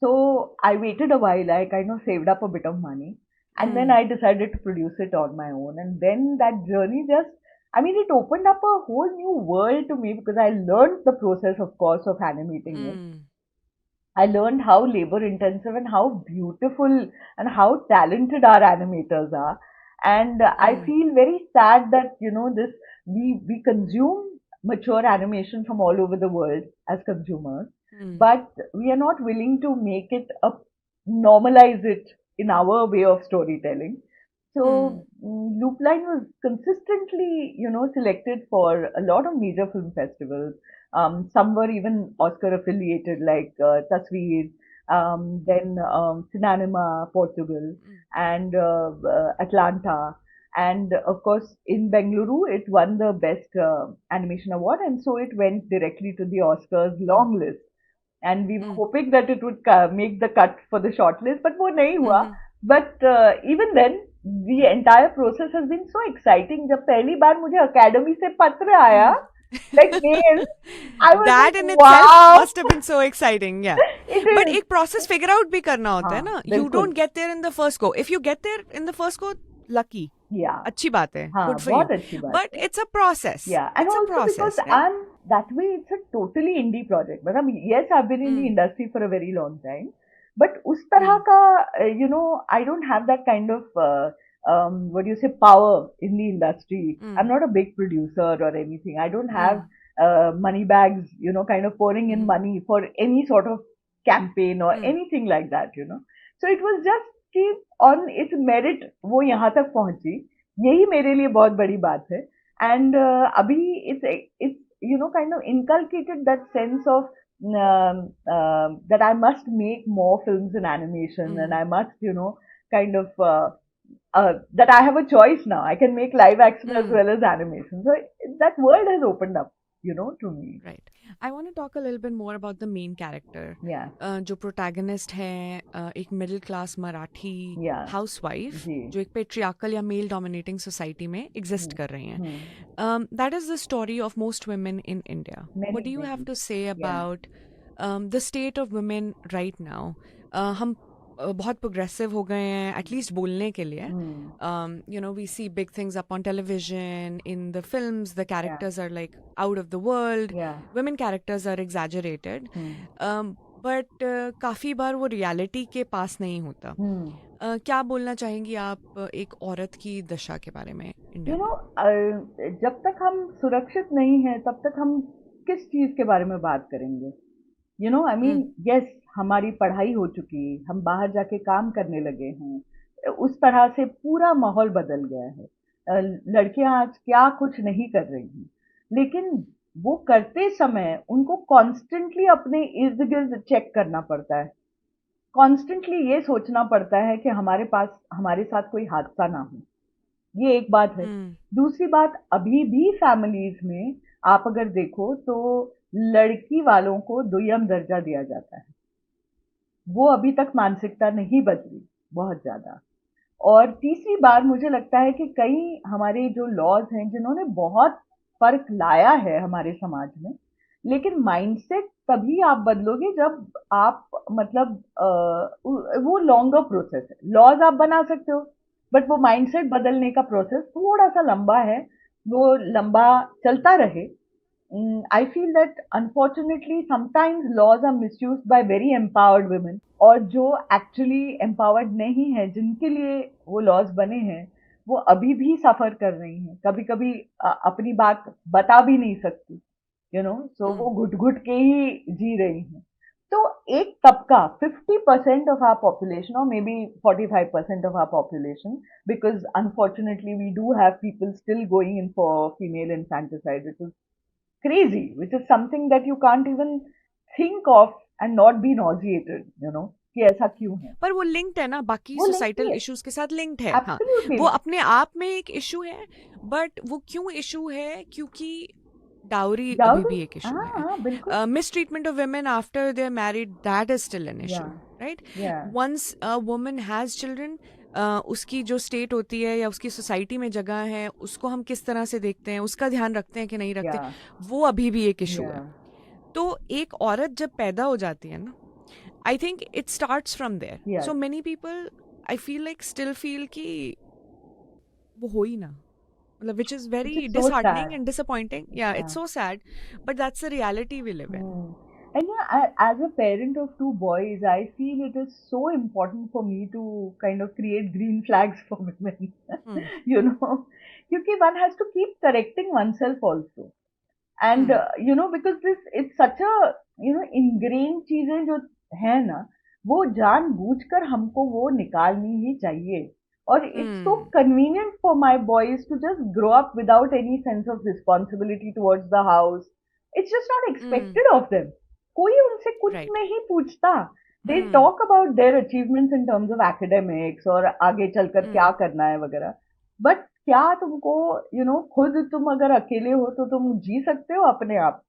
So I waited a while. I kind of saved up a bit of money. And then I decided to produce it on my own. And then that journey just, I mean, it opened up a whole new world to me, because I learned the process, of course, of animating it. I learned how labor intensive and how beautiful and how talented our animators are. And I feel very sad that, you know, we consume mature animation from all over the world as consumers, but we are not willing to make it normalize it in our way of storytelling. So Loopline was consistently, you know, selected for a lot of major film festivals. Some were even Oscar affiliated, like Tasveer, then Cinema Portugal, and Atlanta. And of course, in Bengaluru, it won the Best Animation Award, and so it went directly to the Oscars long list. And we were hoping that it would make the cut for the shortlist, but वो नहीं हुआ. But even then, the entire process has been so exciting. जब पहली बार मुझे academy से पत्र आया, Like nails. I was That like, in itself wow. must have been so exciting, yeah. It But is. एक process figure out भी करना होता है हाँ, ना. You बिल्कुल. don't get there in the first go. If you get there in the first go, lucky. Yeah. अच्छी बात है. हाँ, Good for बहुत you. अच्छी बात But है. it's a process. Yeah, and It's a also because process, right? I'm that way, it's a totally indie project. But yes, I've been in the industry for a very long time, but उस तरह का, you know, I don't have that kind of what do you say, power in the industry. I'm not a big producer or anything. I don't have money bags, you know, kind of pouring in money for any sort of campaign or anything like that, you know. So it was just कि on its merit वो यहाँ तक पहुंची, यही मेरे लिए बहुत बड़ी बात है. And अभी it's you know kind of inculcated that sense of that I must make more films in animation, and I must, you know, kind of that I have a choice now. I can make live action as well as animation. So that world has opened up, you know, to me. Right. I want to talk a little bit more about the main character. Yeah. जो protagonist है, एक middle class Marathi housewife, जी. जो एक patriarchal या male dominating society में exist कर रही हैं. That is the story of most women in India. What do you have to say about the state of women right now? हम बहुत प्रोग्रेसिव हो गए हैं एटलीस्ट बोलने के लिए. You know, we see big things up on television, in the films the characters are like out of the world. Women characters are exaggerated. But काफी बार वो रियलिटी के पास नहीं होता. क्या बोलना चाहेंगी आप एक औरत की दशा के बारे में इंडिया में? You know, जब तक हम सुरक्षित नहीं हैं तब तक हम किस चीज के बारे में बात करेंगे? You know, I mean, yes, हमारी पढ़ाई हो चुकी, हम बाहर जाके काम करने लगे हैं, उस तरह से पूरा माहौल बदल गया है. लड़कियां आज क्या कुछ नहीं कर रही हैं, लेकिन वो करते समय उनको कॉन्स्टेंटली अपने इर्द गिर्द चेक करना पड़ता है. कॉन्स्टेंटली ये सोचना पड़ता है कि हमारे पास हमारे साथ कोई हादसा ना हो. ये एक बात है. दूसरी बात, अभी भी फैमिलीज में आप अगर देखो तो लड़की वालों को दुय्यम दर्जा दिया जाता है. वो अभी तक मानसिकता नहीं बदली बहुत ज्यादा. और तीसरी बार मुझे लगता है कि कई हमारे जो लॉज हैं जिन्होंने बहुत फर्क लाया है हमारे समाज में, लेकिन माइंडसेट तभी आप बदलोगे जब आप मतलब वो लॉन्गर प्रोसेस है. लॉज आप बना सकते हो, बट वो माइंडसेट बदलने का प्रोसेस थोड़ा सा लंबा है. वो लंबा चलता रहे. I feel that unfortunately sometimes laws are misused by very empowered women, और जो actually empowered नहीं है, जिनके लिए वो laws बने हैं, वो अभी भी सफर कर रही हैं. कभी कभी अपनी बात बता भी नहीं सकती, you know, so वो घुट घुट के ही जी रही हैं. तो एक तबका 50% of our population or maybe 45% of our population, because unfortunately we do have people still going in for female infanticide, which is crazy, which is something that you can't even think of and not be nauseated, you know, कि ऐसा क्यों है. पर वो linked है ना बाकी societal issues के साथ लिंक्ड है. हाँ, वो अपने आप में एक इशू है, बट वो क्यों इशू है? क्योंकि डाउरी अभी भी एक इशू है. Mistreatment of women after they are married, that is still an issue, right? Once a woman has children, उसकी जो स्टेट होती है या उसकी सोसाइटी में जगह है, उसको हम किस तरह से देखते हैं, उसका ध्यान रखते हैं कि नहीं रखते, वो अभी भी एक इशू है. तो एक औरत जब पैदा हो जाती है ना, I think it starts from there. So many people I feel like still feel कि वो हो ही ना, मतलब which is very disheartening and disappointing. Yeah, it's so sad, but that's the reality we live in. And yeah, as a parent of two boys, I feel it is so important for me to kind of create green flags for women, you know, because one has to keep correcting oneself also. And, you know, because it's such a, you know, ingrained चीजें जो है ना, वो जानबूझकर हमको वो निकालनी ही चाहिए. और it's so convenient for my boys to just grow up without any sense of responsibility towards the house. It's just not expected of them. कोई उनसे कुछ नहीं पूछता. They talk about their achievements in terms of academics और आगे चलकर क्या करना है वगैरह. But क्या तुमको, you know, खुद तुम अगर अकेले हो तो तुम जी सकते हो अपने आप?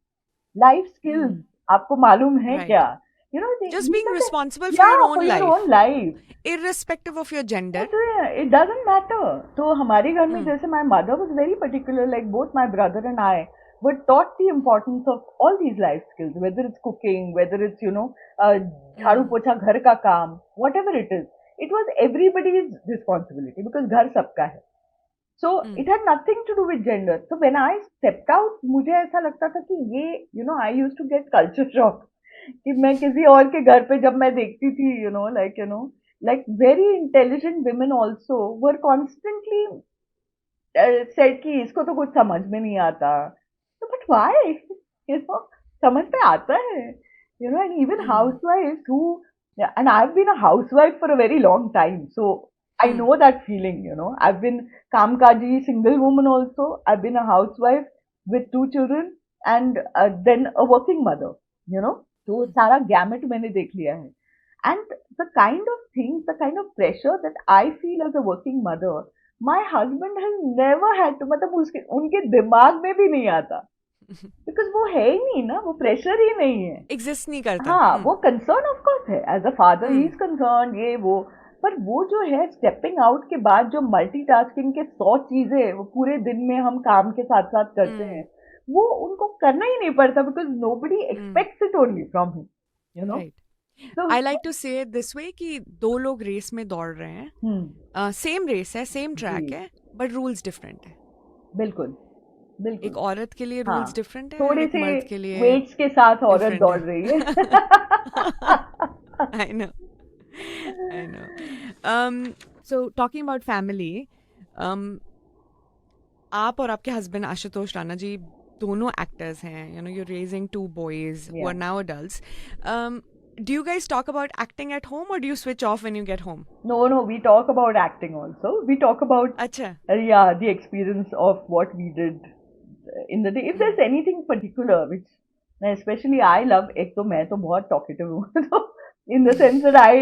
Life skills आपको मालूम है क्या? You know, just being responsible for your own life, irrespective of your gender. It doesn't matter. तो हमारे घर में जैसे my mother was very particular, like both my brother and I were taught the importance of all these life skills, whether it's cooking, whether it's, झाड़ू पोछा घर का काम, whatever it is. It was everybody's responsibility because घर सबका है. So it had nothing to do with gender. So when I stepped out, मुझे ऐसा लगता था कि ये, I used to get culture shock. कि मैं किसी और के घर पे जब मैं देखती थी, like very intelligent women also were constantly said कि इसको तो कुछ समझ में नहीं आता. So, but why? समझ में आता है. And even housewives who, and I've been a housewife for a very long time. So I know that feeling, I've been kamkaji single woman also. I've been a housewife with 2 children and then a working mother, तो सारा gamut मैंने देख लिया है. And the kind of things, the kind of pressure that I feel as a working mother, my husband has never had to, मतलब उनके दिमाग में भी नहीं आता. Because वो है ही नहीं ना, वो pressure ही नहीं है. Exist नहीं करता. हाँ, वो concern of course है. As a father, he is concerned, ये वो. पर वो जो है stepping out के बाद जो multitasking के 100 चीजें वो पूरे दिन में हम काम के साथ साथ करते हैं, वो उनको करना ही नहीं पड़ता because nobody expects it only from him, Right. So, I like to say it this way कि 2 लोग रेस में दौड़ रहे हैं, सेम रेस है, सेम ट्रैक है, बट रूल्स डिफरेंट है. बिल्कुल. एक औरत के लिए रूल्स डिफरेंट है, थोड़े एक मर्द के लिए वेट्स के साथ औरत दौड़ रही है. I know. So talking about family, आप और आपके हस्बैंड आशुतोष राणा जी दोनों एक्टर्स हैं. You're raising 2 boys who are now adults. Do you guys talk about acting at home or do you switch off when you get home? No, we talk about acting also. We talk about the experience of what we did in the day. If there's anything particular, which especially I love, एक तो मैं तो बहुत talkative हूँ. In the sense that I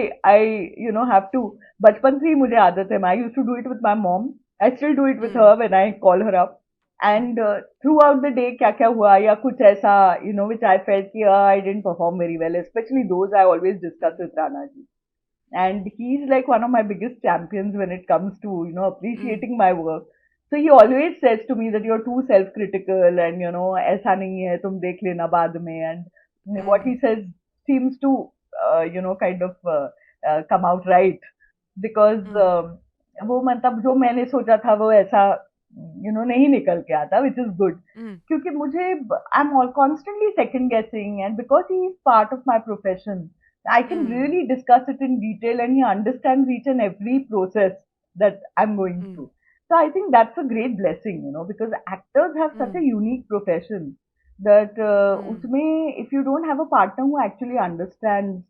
have to, बचपन से ही मुझे आदत है. I used to do it with my mom. I still do it with her when I call her up. And throughout the day, क्या हुआ या कुछ ऐसा, which I felt कि I didn't perform very well. Especially those I always discuss with Rana ji. And he's like one of my biggest champions when it comes to, appreciating my work. So he always says to me that you're too self-critical and, ऐसा नहीं है, तुम देख लेना बाद में. And what he says seems to, kind of come out right. Because वो मतलब जो मैंने सोचा था वो ऐसा नहीं निकल के आता, which is good. क्योंकि मुझे I'm all constantly second guessing, and because he is part of my profession, I can really discuss it in detail, and he understands each and every process that I'm going through. So I think that's a great blessing, because actors have such a unique profession that उसमें if you don't have a partner who actually understands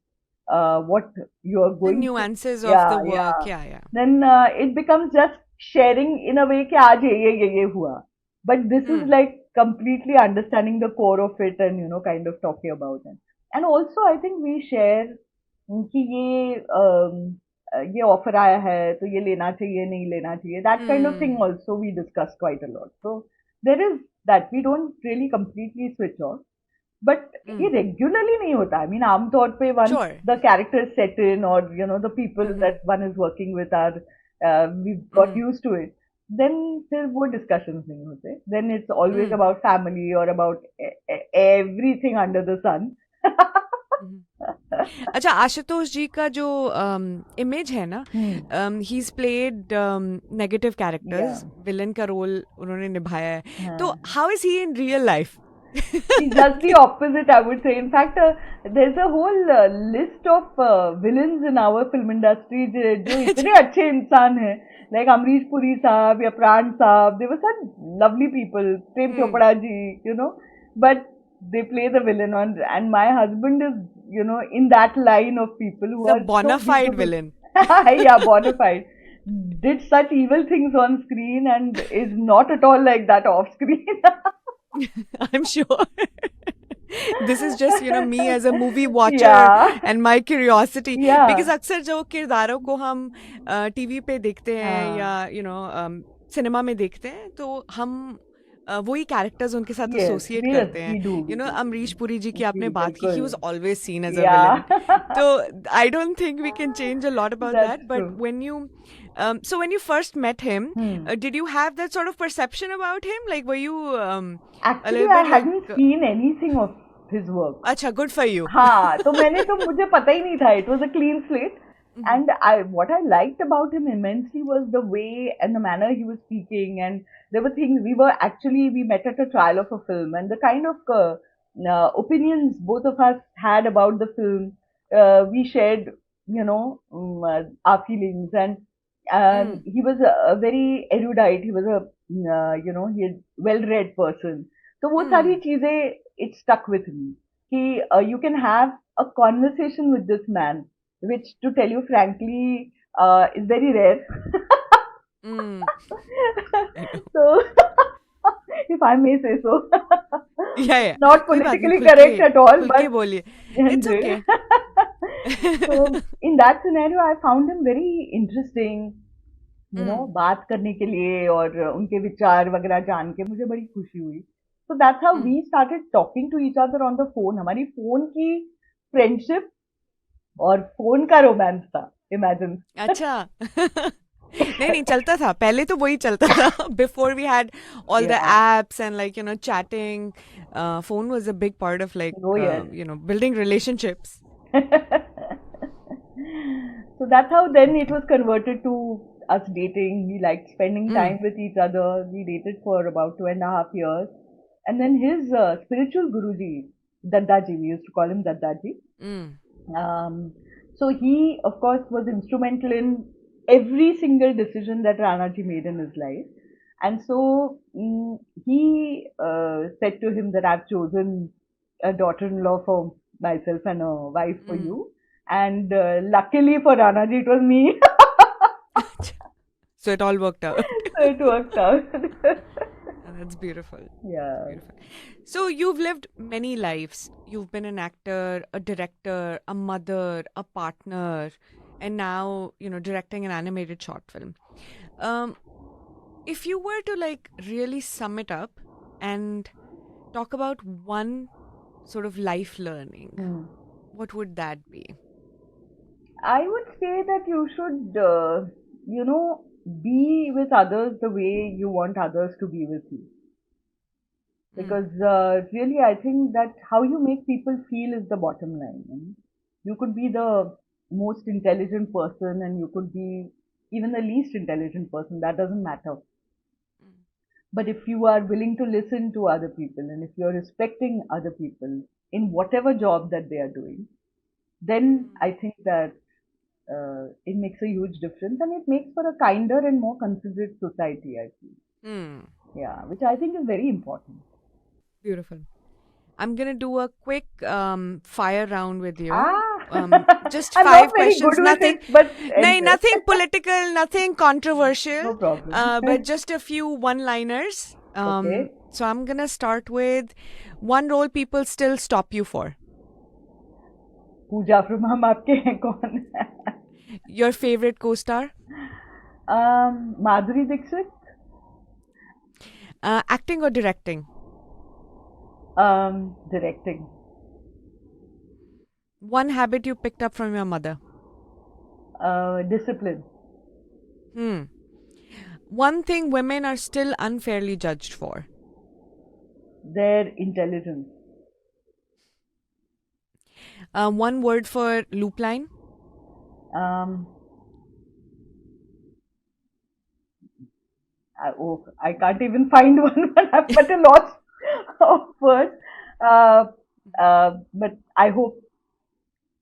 what you are going the nuances of the work, then it becomes just sharing in a way कि आज ये हुआ. But this is like completely understanding the core of it and kind of talking about it. And also I think we share कि ये offer आया है तो ये लेना चाहिए नहीं लेना चाहिए. That kind of thing also we discuss quite a lot. So there is that. We don't really completely switch off. But ये regularly नहीं होता. I mean, आमतौर पे once the characters set in or, the people that one is working with are, we've got used to it. Then फिर वो discussions नहीं होते. Then it's always about family or about everything under the sun. अच्छा, आशुतोष जी का जो image है ना, he's played negative characters, villain का रोल उन्होंने निभाया है. तो how is he in real life? He's just the opposite, I would say. In fact, there's a whole list of villains in our film industry जो इतने अच्छे इंसान हैं. Like Amrish Puri साहब या प्राण साहब, they were such lovely people. Prem Chopra ji, but they play the villain on, and my husband is, in that line of people who are the bona fide villain. Yeah, bona fide. Did such evil things on screen and is not at all like that off screen. I'm sure. This is just, me as a movie watcher and my curiosity. Because अक्सर जो किरदारों को हम TV पे देखते हैं या cinema में देखते हैं, तो हम वही कैरेक्टर्स उनके साथ Yes, एसोसिएट yes, करते हैं. we do, we you know do. Amrish Puri ji की आपने जी, बात की, ही बिल्कुल. Was always seen as a villain. Yeah, तो I don't think we can change a lot about that's that, but true. When you so when you first met him, Hmm. did you have that sort of perception about him? Like, were you a Actually, little I bit like, hadn't seen anything of his work. अच्छा, good for you. हाँ, तो मुझे पता ही नहीं था. It was a clean slate. Mhm. And what I liked about him immensely was the way and the manner he was speaking. And there were things we met at a trial of a film, and the kind of opinions both of us had about the film, we shared, our feelings. And Mm. he was a very erudite. He was he a well-read person. So वो सारी Mm. चीजें, it stuck with me. You can have a conversation with this man, which, to tell you frankly, is very rare. Mm. I know. So, if I may say so, या या not कोई बात नहीं, politically correct at all, खुल के but बोलिए. It's general. Okay. So, in that scenario, I found him very interesting. Mm. बात करने के लिए और उनके विचार वगैरह जान के मुझे बड़ी खुशी हुई. So that's how Mm. we started talking to each other on the phone. हमारी फोन की फ्रेंडशिप और फोन का रोमांस था. इमेजिन. अच्छा. नहीं नहीं, चलता था पहले, तो वही चलता था. Before we had all the Yeah. Apps and like you know chatting, phone was a big part of like Oh yes. you know, building relationships. So that's how then it was converted to us dating. We liked spending Mm. time with each other. We dated for about 2.5 years. And then his spiritual Guruji, Daddaji, we used to call him Daddaji. Mm. So he, of course, was instrumental in every single decision that Ranaji made in his life. And so he said to him that I've chosen a daughter-in-law for myself and a wife for Mm. you. And luckily for Ranaji, it was me. So it all worked out. So it worked out. That's beautiful. Yeah. Beautiful. So you've lived many lives. You've been an actor, a director, a mother, a partner, and now, you know, directing an animated short film. Um, if you were to like really sum it up and talk about one sort of life learning, Hmm. what would that be? I would say that you should, be with others the way you want others to be with you. Because really, I think that how you make people feel is the bottom line. You could be the most intelligent person and you could be even the least intelligent person. That doesn't matter. Mm. But if you are willing to listen to other people and if you're respecting other people in whatever job that they are doing, then I think that it makes a huge difference and it makes for a kinder and more considerate society, I feel. Mm. Yeah, which I think is very important. Beautiful. I'm gonna do a quick fire round with you. Just I'm 5 not very questions. good with Nothing. it, but No, anyway. nothing political, nothing controversial. No problem. But just a few one-liners. Okay. So I'm gonna start with one role people still stop you for. Pooja from हम आपके हैं कौन? Your favorite co-star? Madhuri Dixit. Acting or directing? Directing. One habit you picked up from your mother? Discipline. One thing women are still unfairly judged for? Their intelligence. One word for loop line? I can't even find one. I've got a lot of words. But I hope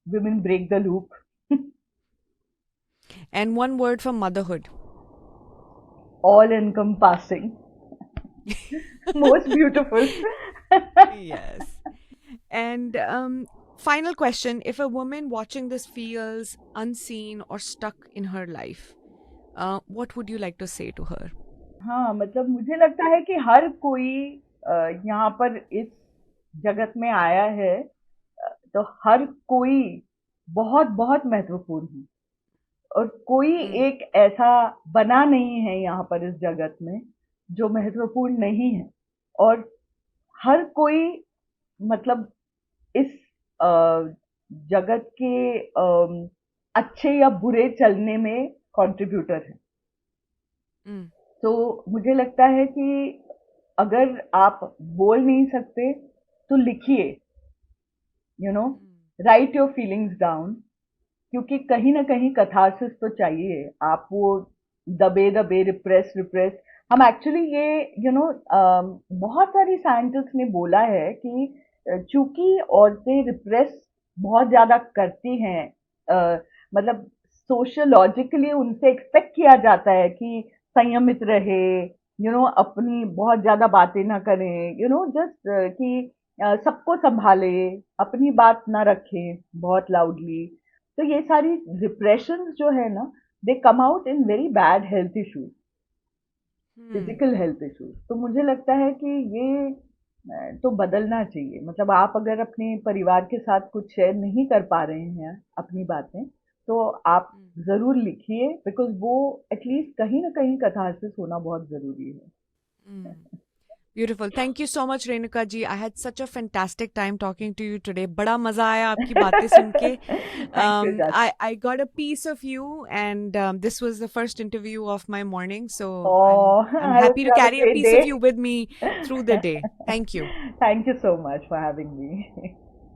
women break the loop. And one word for motherhood? All encompassing. Most beautiful. Yes. And final question, if a woman watching this feels unseen or stuck in her life, what would you like to say to her? हाँ, मतलब मुझे लगता है कि हर कोई यहाँ पर इस जगत में आया है, तो हर कोई बहुत बहुत महत्वपूर्ण है और कोई एक ऐसा बना नहीं है यहाँ पर इस जगत में जो महत्वपूर्ण नहीं है. और हर कोई मतलब इस जगत के अच्छे या बुरे चलने में कंट्रीब्यूटर है। Mm. तो मुझे लगता है कि अगर आप बोल नहीं सकते तो लिखिए, you know, right your feelings down, क्योंकि कहीं ना कहीं कथारसिस तो चाहिए। आप वो दबे दबे रिप्रेस रिप्रेस, हम एक्चुअली ये बहुत सारी साइंटिस्ट ने बोला है कि चूंकि औरतें रिप्रेस बहुत ज्यादा करती हैं, मतलब सोशियोलॉजिकली उनसे एक्सपेक्ट किया जाता है कि संयमित रहे, अपनी बहुत ज्यादा बातें ना करें, जस्ट कि सबको संभाले, अपनी बात ना रखे बहुत लाउडली। तो ये सारी डिप्रेशन जो है ना, they come out in very bad health issues, physical health issues. तो मुझे लगता है कि ये तो बदलना चाहिए। मतलब आप अगर अपने परिवार के साथ कुछ शेयर नहीं कर पा रहे हैं अपनी बातें, तो आप जरूर लिखिए, बिकॉज वो एटलीस्ट कहीं ना कहीं कथारसिस होना बहुत जरूरी है। Beautiful. Thank you so much, Renuka ji. I had such a fantastic time talking to you today. बड़ा मजा आया आपकी बातें सुन के. Thank you, Jas. I got a piece of you, and this was the first interview of my morning. So Oh, I'm I hope happy you to have a carry a great piece of day. you with me through the day. Thank you. Thank you so much for having me.